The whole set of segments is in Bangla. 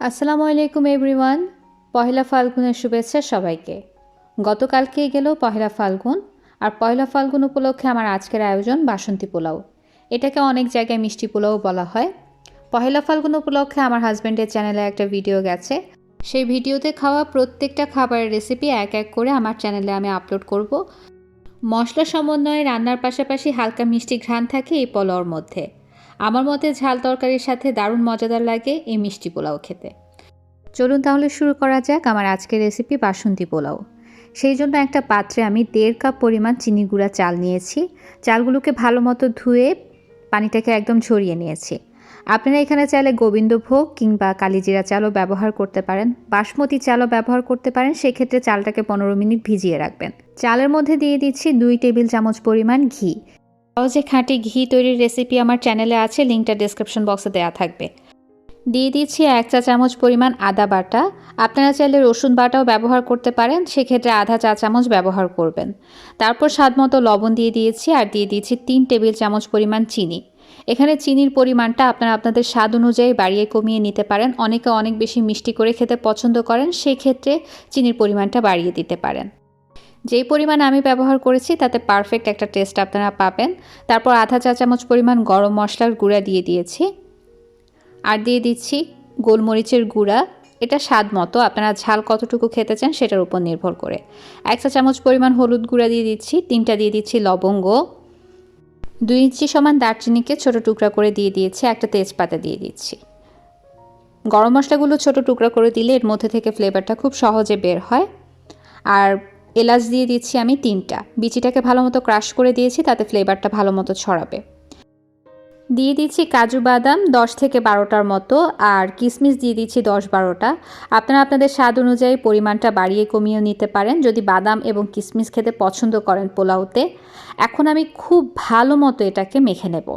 আসসালামু আলাইকুম এভরিওয়ান। পহেলা ফাল্গুনের শুভেচ্ছা সবাইকে। গতকালকেই গেল পহেলা ফাল্গুন, আর পহেলা ফাল্গুন উপলক্ষে আমার আজকের আয়োজন বাসন্তী পোলাও। এটাকে অনেক জায়গায় মিষ্টি পোলাও বলা হয়। পহেলা ফাল্গুন উপলক্ষে আমার হাজব্যান্ডের চ্যানেলে একটা ভিডিও গেছে, সেই ভিডিওতে খাওয়া প্রত্যেকটা খাবারের রেসিপি এক এক করে আমার চ্যানেলে আমি আপলোড করব। মশলা সমন্বয়ে রান্নার পাশাপাশি হালকা মিষ্টি ঘ্রাণ থাকে এই পোলাওর মধ্যে। আমার মতে ঝাল তরকারির সাথে দারুণ মজাদার লাগে এই মিষ্টি পোলাও খেতে। চলুন তাহলে শুরু করা যাক আমার আজকের রেসিপি বাসন্তী পোলাও। সেই জন্য একটা পাত্রে আমি 1.5 কাপ পরিমাণ চিনি গুঁড়া চাল নিয়েছি। চালগুলোকে ভালো মতো ধুয়ে পানিটাকে একদম ঝরিয়ে নিয়েছি। আপনারা এখানে চাইলে গোবিন্দভোগ কিংবা কালিজিরা চালও ব্যবহার করতে পারেন, বাসমতি চালও ব্যবহার করতে পারেন। সেক্ষেত্রে চালটাকে 15 মিনিট ভিজিয়ে রাখবেন। চালের মধ্যে দিয়ে দিচ্ছি 2 টেবিল চামচ পরিমাণ ঘি। সহজে খাঁটি ঘি তৈরির রেসিপি আমার চ্যানেলে আছে, লিঙ্কটা ডেসক্রিপশন বক্সে দেওয়া থাকবে। দিয়ে দিচ্ছি 1 চা চামচ পরিমাণ আদা বাটা। আপনারা চাইলে রসুন বাটাও ব্যবহার করতে পারেন, সেক্ষেত্রে আধা চা চামচ ব্যবহার করবেন। তারপর স্বাদমতো লবণ দিয়ে দিয়েছি, আর দিয়ে দিয়েছি 3 টেবিল চামচ পরিমাণ চিনি। এখানে চিনির পরিমাণটা আপনারা আপনাদের স্বাদ অনুযায়ী বাড়িয়ে কমিয়ে নিতে পারেন। অনেকে অনেক বেশি মিষ্টি করে খেতে পছন্দ করেন, সেক্ষেত্রে চিনির পরিমাণটা বাড়িয়ে দিতে পারেন। যেই পরিমাণ আমি ব্যবহার করেছি তাতে পারফেক্ট একটা টেস্ট আপনারা পাবেন। তারপর আধা চা চামচ পরিমাণ গরম মশলার গুঁড়া দিয়ে দিয়েছি, আর দিয়ে দিচ্ছি গোলমরিচের গুঁড়া। এটা স্বাদ মতো, আপনারা ঝাল কতটুকু খেতে চান সেটার উপর নির্ভর করে। 1 চা চামচ পরিমাণ হলুদ গুঁড়া দিয়ে দিচ্ছি, 3টা দিয়ে দিচ্ছি লবঙ্গ, 2 ইঞ্চি সমান দারচিনিকে ছোট টুকরা করে দিয়ে দিয়েছি, একটা তেজপাতা দিয়ে দিচ্ছি। গরম মশলাগুলো ছোট টুকরা করে দিলে এর মধ্যে থেকে ফ্লেভারটা খুব সহজে বের হয়। আর এলাচ দিয়ে দিচ্ছি আমি 3টা, বিচিটাকে ভালো মতো ক্রাশ করে দিয়েছি, তাতে ফ্লেভারটা ভালো মতো ছড়াবে। দিয়ে দিচ্ছি কাজু বাদাম 10 থেকে 12টার মতো, আর কিশমিশ দিয়ে দিচ্ছি 10-12টা। আপনারা আপনাদের স্বাদ অনুযায়ী পরিমাণটা বাড়িয়ে কমিয়ে নিতে পারেন যদি বাদাম এবং কিশমিশ খেতে পছন্দ করেন পোলাওতে। এখন আমি খুব ভালো মতো এটাকে মেখে নেব।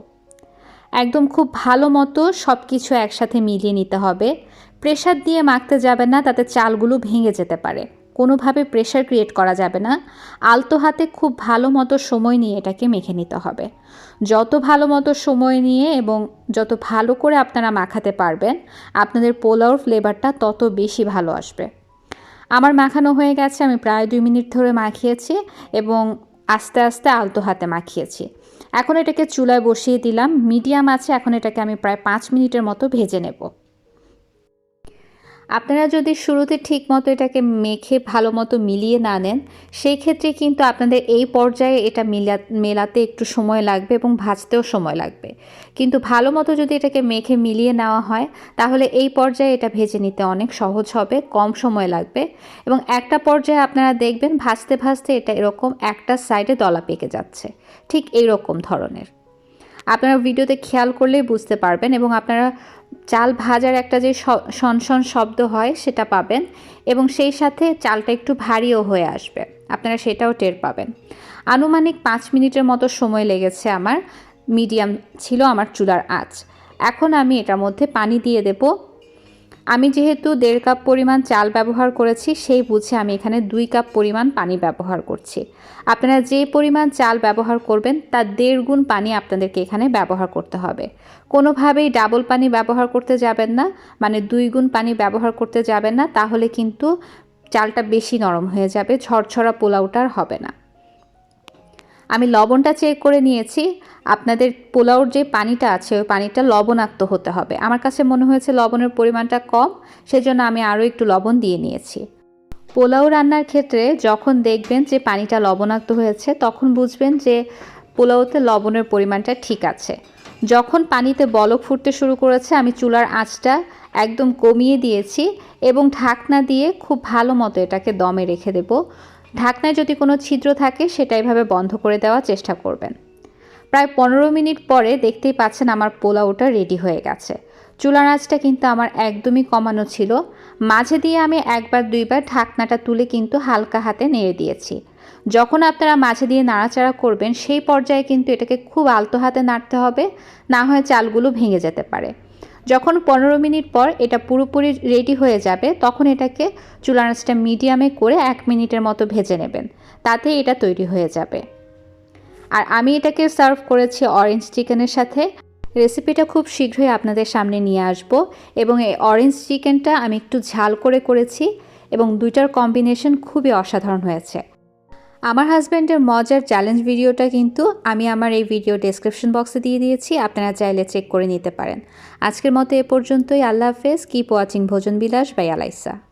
একদম খুব ভালো মতো সব কিছু একসাথে মিলিয়ে নিতে হবে। প্রেসার দিয়ে মাখতে যাবেন না, তাতে চালগুলো ভেঙে যেতে পারে। কোনোভাবে প্রেসার ক্রিয়েট করা যাবে না। আলতো হাতে খুব ভালো মতো সময় নিয়ে এটাকে মেখে নিতে হবে। যত ভালো মতো সময় নিয়ে এবং যত ভালো করে আপনারা মাখাতে পারবেন, আপনাদের পোলাওর ফ্লেভারটা তত বেশি ভালো আসবে। আমার মাখানো হয়ে গেছে, আমি প্রায় 2 মিনিট ধরে মাখিয়েছি এবং আস্তে আস্তে আলতো হাতে মাখিয়েছি। এখন এটাকে চুলায় বসিয়ে দিলাম মিডিয়াম আছে। এখন এটাকে আমি প্রায় 5 মিনিটের মতো ভেজে নেব। আপনারা যদি শুরুতে ঠিক মতো এটাকে মেখে ভালো মতো মিলিয়ে না নেন, সেই ক্ষেত্রে কিন্তু আপনাদের এই পর্যায়ে এটা মেলাতে একটু সময় লাগবে এবং ভাজতেও সময় লাগবে। কিন্তু ভালো মতো যদি এটাকে মেখে মিলিয়ে নেওয়া হয়, তাহলে এই পর্যায়ে এটা ভেজে নিতে অনেক সহজ হবে, কম সময় লাগবে। এবং একটা পর্যায়ে আপনারা দেখবেন ভাজতে ভাজতে এটা এরকম একটা সাইডে দলা পেকে যাচ্ছে, ঠিক এইরকম ধরনের। আপনারা ভিডিওতে খেয়াল করলেই বুঝতে পারবেন, এবং আপনারা চাল ভাজার একটা যে শনশন শব্দ হয় সেটা পাবেন, এবং সেই সাথে চালটা একটু ভারীও হয়ে আসবে, আপনারা সেটাও টের পাবেন। আনুমানিক 5 মিনিটের মতো সময় লেগেছে আমার। মিডিয়াম ছিল আমার চুলার আঁচ। এখন আমি এটার মধ্যে পানি দিয়ে দেব। আমি যেহেতু 1.5 কাপ পরিমাণ চাল ব্যবহার করেছি, সেই বুঝে আমি এখানে 2 কাপ পরিমাণ পানি ব্যবহার করছি। আপনারা যে পরিমাণ চাল ব্যবহার করবেন তার 1.5 গুণ পানি আপনাদেরকে এখানে ব্যবহার করতে হবে। কোনোভাবেই ডাবল পানি ব্যবহার করতে যাবেন না, মানে 2 গুণ পানি ব্যবহার করতে যাবেন না, তাহলে কিন্তু চালটা বেশি নরম হয়ে যাবে, ঝরঝরা পোলাওটা আর হবে না। আমি লবণটা চেক করে নিয়েছি। আপনাদের পোলাওর যে পানিটা আছে ওই পানিটা লবণাক্ত হতে হবে। আমার কাছে মনে হয়েছে লবণের পরিমাণটা কম, সেজন্য আমি আরও একটু লবণ দিয়ে নিয়েছি। পোলাও রান্নার ক্ষেত্রে যখন দেখবেন যে পানিটা লবণাক্ত হয়েছে, তখন বুঝবেন যে পোলাওতে লবণের পরিমাণটা ঠিক আছে। যখন পানিতে বলক ফুটতে শুরু করেছে, আমি চুলার আঁচটা একদম কমিয়ে দিয়েছি এবং ঢাকনা দিয়ে খুব ভালো মতো এটাকে দমে রেখে দেব। ঢাকনায় যদি কোনো ছিদ্র থাকে সেটা এভাবে বন্ধ করে দেওয়ার চেষ্টা করবেন। প্রায় 15 মিনিট পরে দেখতেই পাচ্ছেন আমার পোলাওটা রেডি হয়ে গেছে। চুলার আঁচটা কিন্তু আমার একদমই কমানো ছিল। মাঝে দিয়ে আমি 1-2বার ঢাকনাটা তুলে কিন্তু হালকা হাতে নেড়ে দিয়েছি। যখন আপনারা মাঝে দিয়ে নাড়াচাড়া করবেন, সেই পর্যায়ে কিন্তু এটাকে খুব আলতো হাতে নাড়তে হবে, না হয় চালগুলো ভেঙে যেতে পারে। যখন 15 মিনিট পর এটা পুরোপুরি রেডি হয়ে যাবে, তখন এটাকে চুলার আঁচটা মিডিয়ামে করে 1 মিনিটের মতো ভেজে নেবেন, তাতে এটা তৈরি হয়ে যাবে। আর আমি এটাকে সার্ভ করেছি অরেঞ্জ চিকেনের সাথে। রেসিপিটা খুব শীঘ্রই আপনাদের সামনে নিয়ে আসব এবং এই অরেঞ্জ চিকেনটা আমি একটু ঝাল করে করেছি এবং দুইটার কম্বিনেশন খুবই অসাধারণ হয়েছে। আমার হাজব্যান্ডের মজার চ্যালেঞ্জ ভিডিওটা কিন্তু আমি আমার এই ভিডিও ডেসক্রিপশন বক্সে দিয়ে দিয়েছি, আপনারা চাইলে চেক করে নিতে পারেন। আজকের মতো এ পর্যন্তই। আল্লাহ হাফেজ। কিপ ওয়াচিং ভোজন বিলাস বাই আলাইসা।